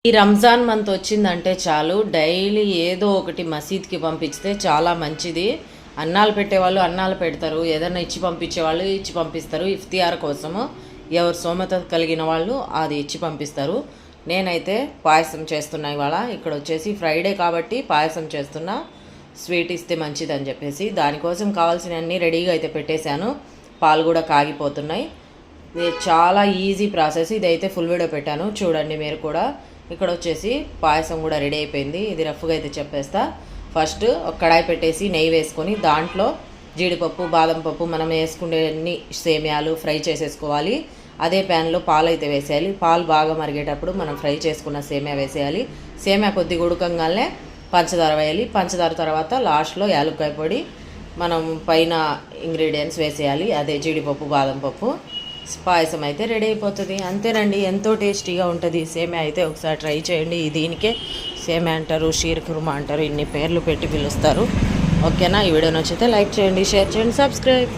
ఈ రంజాన్ మంత్ వచ్చిందంటే చాలు డైలీ ఏదో ఒకటి మసీద్కి పంపిస్తే చాలా మంచిది. అన్నాలు పెట్టేవాళ్ళు అన్నాలు పెడతారు, ఏదైనా ఇచ్చి పంపించేవాళ్ళు ఇచ్చి పంపిస్తారు. ఇఫ్తియార్ కోసము ఎవరు సోమత కలిగిన వాళ్ళు అది ఇచ్చి పంపిస్తారు. నేనైతే పాయసం చేస్తున్నా ఇవాళ. ఇక్కడ వచ్చేసి ఫ్రైడే కాబట్టి పాయసం చేస్తున్నా, స్వీట్ ఇస్తే మంచిది అని చెప్పేసి. దానికోసం కావాల్సినవన్నీ రెడీగా అయితే పెట్టేశాను. పాలు కూడా కాగిపోతున్నాయి. ఇది చాలా ఈజీ ప్రాసెస్. ఇదైతే ఫుల్ వీడియో పెట్టాను, చూడండి మీరు కూడా. ఇక్కడ వచ్చేసి పాయసం కూడా రెడీ అయిపోయింది. ఇది రఫ్గా అయితే చెప్పేస్తా. ఫస్ట్ ఒక కడాయి పెట్టేసి నెయ్యి వేసుకొని దాంట్లో జీడిపప్పు, బాదం పప్పు, మనం వేసుకునే అన్ని సేమియాలు ఫ్రై చేసేసుకోవాలి. అదే ప్యాన్లో పాలు అయితే వేసేయాలి. పాలు బాగా మరిగేటప్పుడు మనం ఫ్రై చేసుకున్న సేమియా వేసేయాలి. సేమియా కొద్దిగా ఉడకంగానే పంచదార వేయాలి. పంచదార తర్వాత లాస్ట్లో యాలక్కాయ పొడి, మనం పైన ఇంగ్రీడియంట్స్ వేసేయాలి. అదే జీడిపప్పు, బాదం పప్పు. పాయసం అయితే రెడీ అయిపోతుంది. అంతేనండి, ఎంతో టేస్టీగా ఉంటుంది. సేమియా అయితే ఒకసారి ట్రై చేయండి. దీనికే సేమియా అంటారు, షీర్ కుర్మా అంటారు, ఇన్ని పేర్లు పెట్టి పిలుస్తారు. ఓకేనా? ఈ వీడియో నచ్చితే లైక్ చేయండి, షేర్ చేయండి, సబ్స్క్రైబ్.